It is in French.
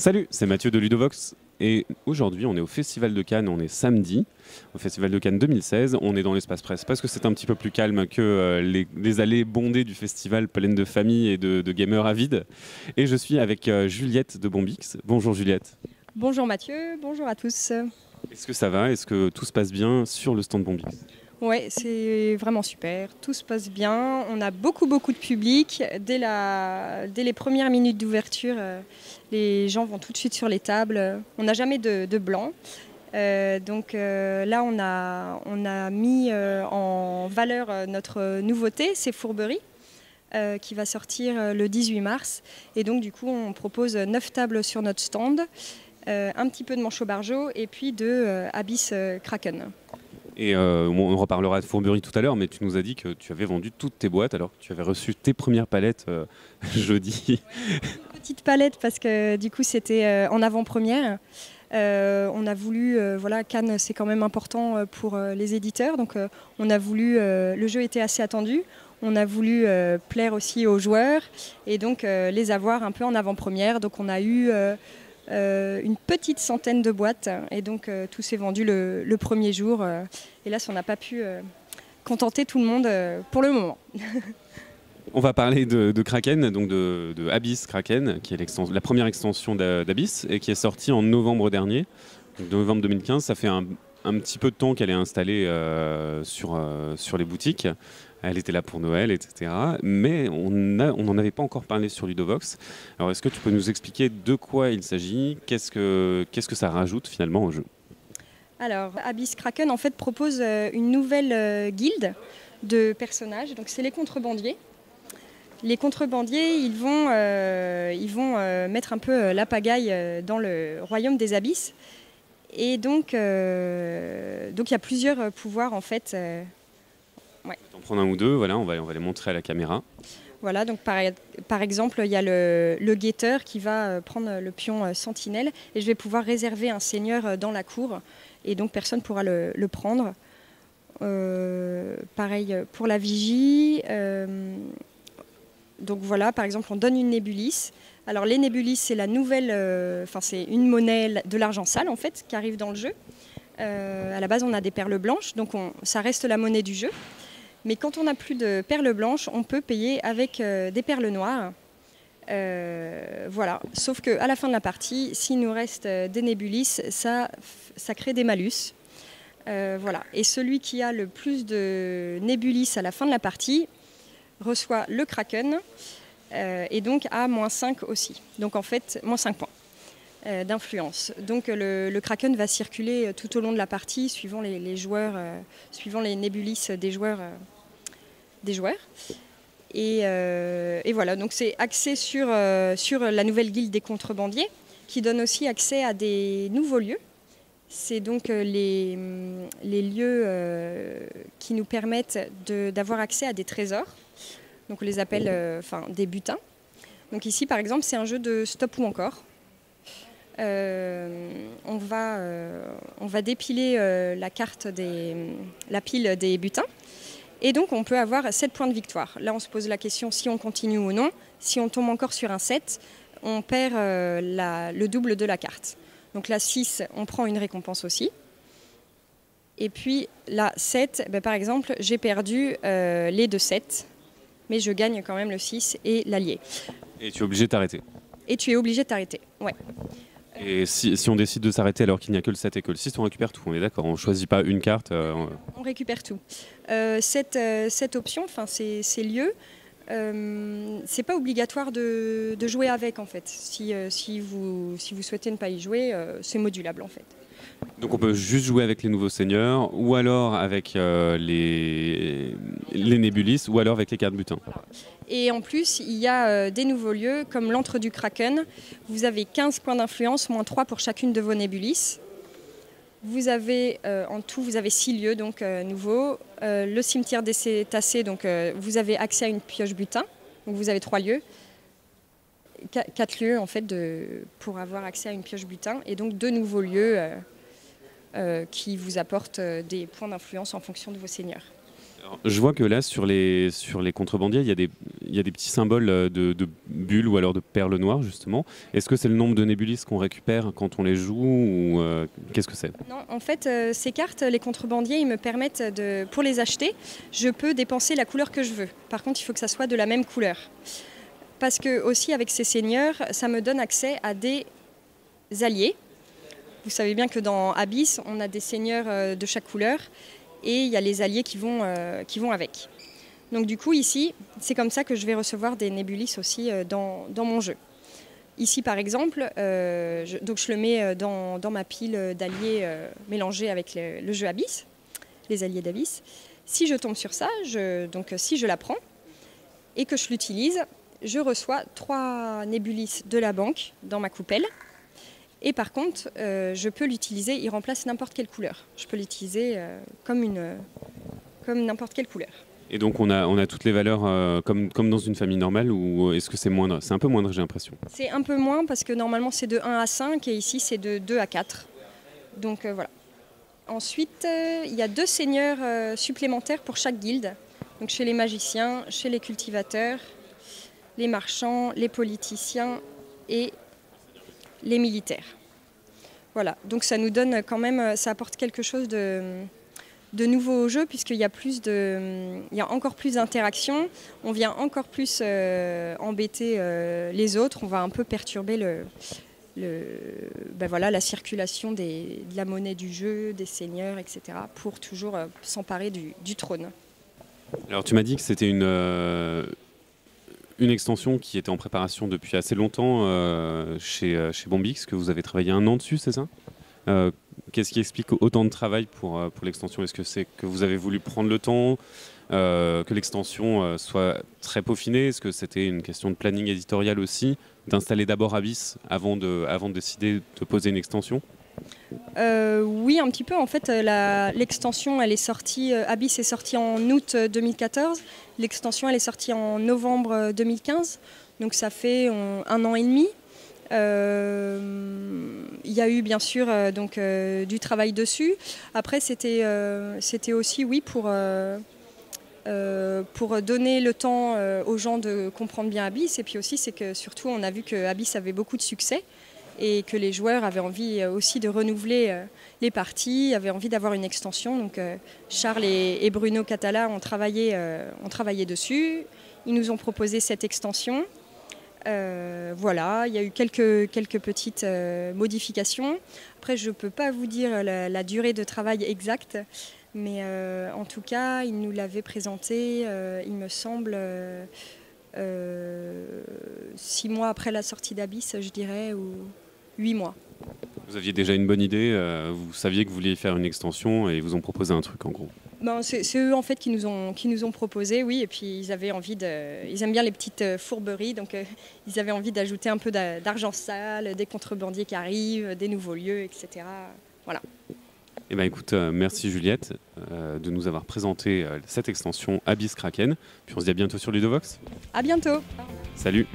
Salut, c'est Mathieu de Ludovox et aujourd'hui on est au Festival de Cannes, on est samedi, au Festival de Cannes 2016, on est dans l'espace presse parce que c'est un petit peu plus calme que les allées bondées du festival pleines de familles et de gamers avides. Et je suis avec Juliette de Bombix. Bonjour Juliette. Bonjour Mathieu, bonjour à tous. Est-ce que ça va? Est-ce que tout se passe bien sur le stand Bombix? Ouais, c'est vraiment super, tout se passe bien, on a beaucoup de public. Dès les premières minutes d'ouverture, les gens vont tout de suite sur les tables, on n'a jamais de blanc. Là, on a mis en valeur notre nouveauté, c'est Fourberie, qui va sortir le 18 mars. Et donc du coup, on propose 9 tables sur notre stand, un petit peu de Manchot-Bargeot et puis de Abyss Kraken. Et on reparlera de Fourberie tout à l'heure, mais tu nous as dit que tu avais vendu toutes tes boîtes alors que tu avais reçu tes premières palettes jeudi. Petite palette parce que du coup c'était en avant-première. On a voulu, voilà, Cannes c'est quand même important pour les éditeurs, donc on a voulu, le jeu était assez attendu, on a voulu plaire aussi aux joueurs et donc les avoir un peu en avant-première. Donc on a eu une petite centaine de boîtes et donc tout s'est vendu le premier jour. Hélas, on n'a pas pu contenter tout le monde pour le moment. On va parler de Kraken, donc de Abyss Kraken, qui est la première extension d'Abyss et qui est sortie en novembre dernier, donc de novembre 2015. Ça fait un petit peu de temps qu'elle est installée sur les boutiques. Elle était là pour Noël, etc. Mais on n'en avait pas encore parlé sur Ludovox. Alors est-ce que tu peux nous expliquer de quoi il s'agit? Qu'est-ce que ça rajoute finalement au jeu? Alors, Abyss Kraken en fait propose une nouvelle guilde de personnages. Donc c'est les contrebandiers. Les contrebandiers, ils vont mettre un peu la pagaille dans le royaume des abysses. Et donc il y a plusieurs pouvoirs en fait. Ouais. On va en prendre un ou deux, voilà, on va les montrer à la caméra. Voilà, donc par exemple, il y a le guetteur qui va prendre le pion sentinelle et je vais pouvoir réserver un seigneur dans la cour et donc personne ne pourra le prendre. Pareil pour la vigie. Donc voilà, par exemple, on donne une nébulis. Alors les nébulis, c'est la nouvelle, c'est une monnaie de l'argent sale en fait qui arrive dans le jeu. À la base, on a des perles blanches, donc ça reste la monnaie du jeu. Mais quand on n'a plus de perles blanches, on peut payer avec des perles noires. Voilà. Sauf qu'à la fin de la partie, s'il nous reste des nébulis, ça crée des malus. Voilà. Et celui qui a le plus de nébulis à la fin de la partie reçoit le Kraken et donc a -5 aussi. Donc en fait, -5 points d'influence. Donc le Kraken va circuler tout au long de la partie suivant les joueurs, suivant les nébulis des joueurs. Et voilà, donc c'est axé sur la nouvelle guilde des contrebandiers qui donne aussi accès à des nouveaux lieux. C'est donc les lieux qui nous permettent d'avoir accès à des trésors. Donc on les appelle des butins. Donc ici par exemple c'est un jeu de stop ou encore. On va dépiler la pile des butins. Et donc on peut avoir 7 points de victoire. Là on se pose la question si on continue ou non. Si on tombe encore sur un 7, on perd le double de la carte. Donc là 6, on prend une récompense aussi. Et puis là 7, par exemple, j'ai perdu les 2 7, mais je gagne quand même le 6 et l'allié. Et tu es obligé de t'arrêter. Et tu es obligé de t'arrêter, ouais. Et si on décide de s'arrêter alors qu'il n'y a que le 7 et que le 6, on récupère tout, on est d'accord? On ne choisit pas une carte On récupère tout. Cette option, ces lieux, c'est pas obligatoire de jouer avec en fait. Si vous souhaitez ne pas y jouer, c'est modulable en fait. Donc on peut juste jouer avec les nouveaux seigneurs, ou alors avec les nébulis, ou alors avec les cartes butins. Et en plus, il y a des nouveaux lieux, comme l'antre du Kraken. Vous avez 15 points d'influence, -3 pour chacune de vos nébulis. Vous avez, en tout, vous avez 6 lieux donc, nouveaux. Le cimetière des cétacés, donc vous avez accès à une pioche butin. Donc vous avez 3 lieux. 4 lieux en fait pour avoir accès à une pioche butin. Et donc 2 nouveaux lieux qui vous apportent des points d'influence en fonction de vos seigneurs. Alors, je vois que là, sur les contrebandiers, il y a des petits symboles de bulles ou alors de perles noires, justement. Est-ce que c'est le nombre de nébulis qu'on récupère quand on les joue ou qu'est-ce que c'est? Non, en fait, ces cartes, les contrebandiers, ils me permettent pour les acheter, je peux dépenser la couleur que je veux. Par contre, il faut que ça soit de la même couleur. Parce que aussi, avec ces seigneurs, ça me donne accès à des alliés. Vous savez bien que dans Abyss, on a des seigneurs de chaque couleur et il y a les alliés qui vont avec. Donc du coup, ici, c'est comme ça que je vais recevoir des nébulis aussi dans mon jeu. Ici, par exemple, donc je le mets dans ma pile d'alliés mélangés avec le jeu Abyss, les alliés d'Abyss. Si je tombe sur ça, donc si je la prends et que je l'utilise, je reçois 3 nébulis de la banque dans ma coupelle. Et par contre, je peux l'utiliser, il remplace n'importe quelle couleur. Je peux l'utiliser comme n'importe quelle couleur. Et donc on a toutes les valeurs comme dans une famille normale ou est-ce que c'est moindre? C'est un peu moindre, j'ai l'impression. C'est un peu moins parce que normalement c'est de 1 à 5 et ici c'est de 2 à 4. Donc voilà. Ensuite, il y a 2 seigneurs supplémentaires pour chaque guilde. Donc chez les magiciens, chez les cultivateurs, les marchands, les politiciens et les militaires. Voilà, donc ça nous donne quand même, ça apporte quelque chose de nouveau au jeu puisqu'il y a encore plus d'interactions, on vient encore plus embêter les autres, on va un peu perturber la circulation de la monnaie du jeu, des seigneurs, etc. pour toujours s'emparer du trône. Alors tu m'as dit que c'était une extension qui était en préparation depuis assez longtemps chez Bombix, que vous avez travaillé 1 an dessus, c'est ça? Qu'est-ce qui explique autant de travail pour l'extension? Est-ce que c'est que vous avez voulu prendre le temps, que l'extension soit très peaufinée? Est-ce que c'était une question de planning éditorial aussi, d'installer d'abord Abyss avant de décider de poser une extension? Oui, un petit peu. En fait, l'extension, elle est sortie, Abyss est sorti en août 2014. L'extension, elle est sortie en novembre 2015. Donc ça fait 1 an et demi. Il y a eu bien sûr du travail dessus. Après, c'était aussi, oui, pour donner le temps aux gens de comprendre bien Abyss. Et puis aussi, c'est que surtout, on a vu que Abyss avait beaucoup de succès et que les joueurs avaient envie aussi de renouveler les parties, avaient envie d'avoir une extension. Donc Charles et Bruno Catala ont travaillé dessus. Ils nous ont proposé cette extension. Voilà, il y a eu quelques petites modifications. Après, je ne peux pas vous dire la durée de travail exacte, mais en tout cas, ils nous l'avaient présenté, il me semble, 6 mois après la sortie d'Abyss, je dirais, ou 8 mois. Vous aviez déjà une bonne idée, vous saviez que vous vouliez faire une extension et ils vous ont proposé un truc en gros. Ben, c'est eux en fait qui nous ont proposé, oui, et puis ils avaient envie ils aiment bien les petites fourberies, donc ils avaient envie d'ajouter un peu d'argent sale, des contrebandiers qui arrivent, des nouveaux lieux, etc. Voilà. Eh ben écoute, merci Juliette de nous avoir présenté cette extension Abyss Kraken. Puis on se dit à bientôt sur Ludovox. À bientôt. Salut.